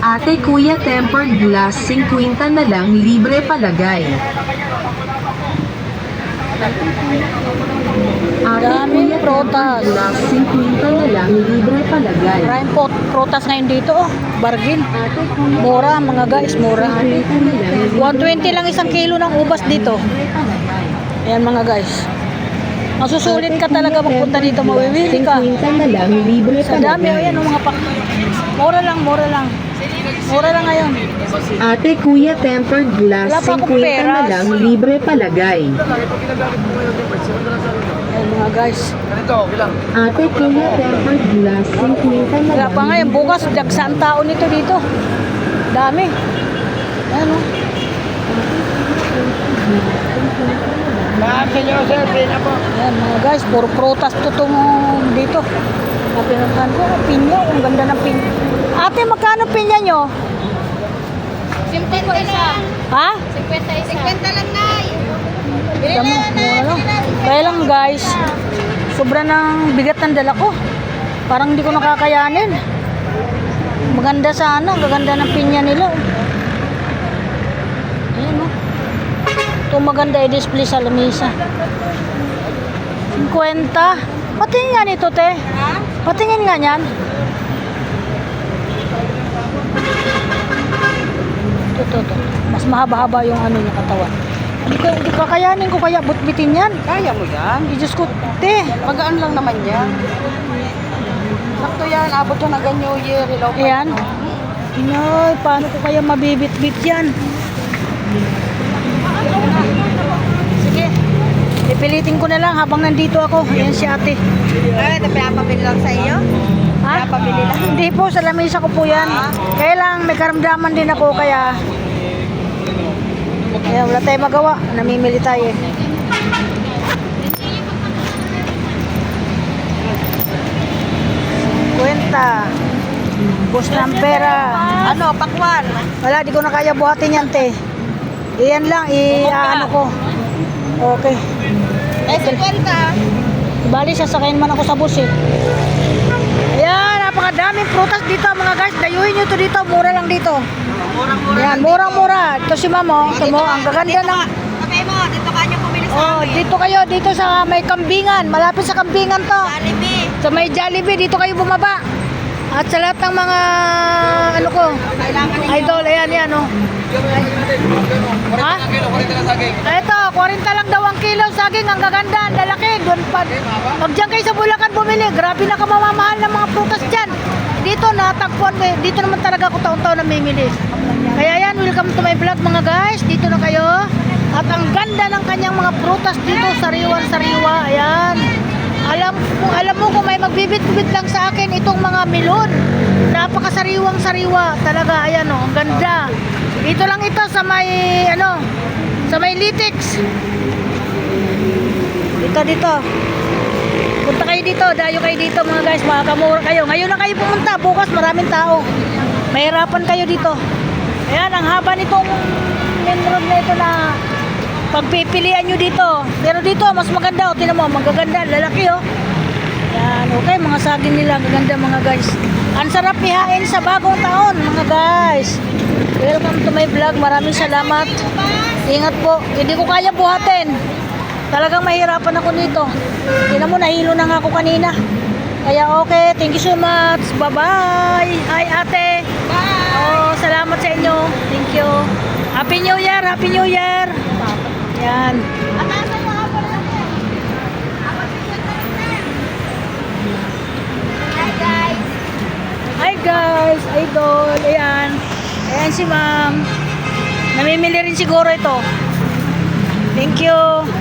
Ate Kuya tempered glass 50 na lang libre palagay. Ate Daming Kuya prutas. tempered glass 50 na lang libre palagay. Maraming prutas ngayon dito, oh. Bargain. Ate Kuya Mura, mga guys, mura. 50 na lang 120 lang isang kilo ng ubas dito. libre palagay. Ayan mga guys. Masusulit ka talaga magpunta dito, mawiwili ka. 50 na lang libre Sa dami, palagay. ayan, oh, mga mura lang, mura lang. Mura lang ngayon. Ate Kuya tempered glass Wala pa akong 50 na peras. lang libre palagay. Ayan mga guys. Ate Kuya tempered glass 50 na Wala lang. pa ngayon, bukas, dagsaan tao nito dito. Dami. Ayan, oh. Ayan mga guys, puro prutas to dito. Pinuntahan ko, pinya, ang ganda ng pinya. Ate, magkano pinya nyo? 50 po isa. Ha? 50 isa. 50 lang, Nay. Dami, mura lang. Kaya lang guys, sobra ng bigat ng dala ko. Parang hindi ko nakakayanin. Maganda sana, ang gaganda ng pinya nila. Ayan, oh. Ito maganda i-display sa lamesa. 50. Patingin nga nito, te. Ha? Patingin nga niyan. Ito. Mas mahaba-haba yung ano niya katawan. Hindi kakayanin ko kaya butbitin yan. Kaya mo yan. Diyos ko, te. Magaan lang naman yan. Sakto yan. Abot yan hanggang New Year. Hello. Ayan. Inoy, paano ko kaya mabibit-bit yan? Sige. Pipilitin ko na lang habang nandito ako. Ayan si ate. Ito pinapabili lang sa iyo? Ha? Pinapabili lang. Hindi po, sa lamesa ko po yan. Kaya lang, may karamdaman din ako kaya wala tayong magawa. Namimili tayo eh. Kwenta. Bus ng pera. Ano, pakwan? Wala, di ko na kaya buhatin yan, te. Iyan lang, ano ko. Okay. Eh, 50. Bali, sasakayin man ako sa bus eh. Ayan, napakadaming prutas dito mga guys. Dayuhin nyo to dito, mura lang dito. Ayan, murang-mura. Ito si mamo, ito mo, ang gaganda ng... Okay mo, dito ka nyo pumili sa Oh, dito kayo, dito sa may Kambingan. Malapit sa Kambingan to. Jollibee. Sa may Jollibee, dito kayo bumaba. At sa lahat ng mga, ano ko, idol, ayan, yan, oh. Ha? Ito, 40 lang daw ang kilo saging, ang gaganda, ang lalaki. Doon pa. Pag dyan kayo sa Bulacan bumili, grabe na kamamamahal ng mga prutas dyan. Dito natagpuan ko, dito naman talaga ako taon-taon namimili. Kaya yan, welcome to my vlog mga guys. Dito na kayo. At ang ganda ng kanyang mga prutas dito, sariwan-sariwa. Ayan. Alam mo kung may magbibit-bit lang sa akin itong mga melon. Napakasariwang-sariwa talaga. Ayan, oh, ang ganda. Dito lang ito sa may sa may Litix. Dito. Punta kayo dito, dayo kayo dito mga guys, makakamura kayo. Ngayon na kayo pumunta, bukas maraming tao. Mahirapan kayo dito. Ayan, ang haba nitong main road na ito na pagpipilian nyo dito. Pero dito, mas maganda. O, tinan mo, magaganda. Lalaki, oh. Yan, okay. Mga saging nila. Maganda, mga guys. Ang sarap ihain sa bagong taon, mga guys. Welcome to my vlog. Maraming salamat. Ingat po. Hindi ko kaya buhatin. Talagang mahirapan ako nito. Tinan mo, nahilo na nga ako kanina. Kaya okay. Thank you so much. Bye-bye. Hi, ate. Bye. Oh, salamat sa inyo. Thank you. Happy New Year. Happy New Year. Yan. Hi, guys. Hi guys, idol. Ayan. Ayan si ma'am. Namimili rin siguro ito. Thank you.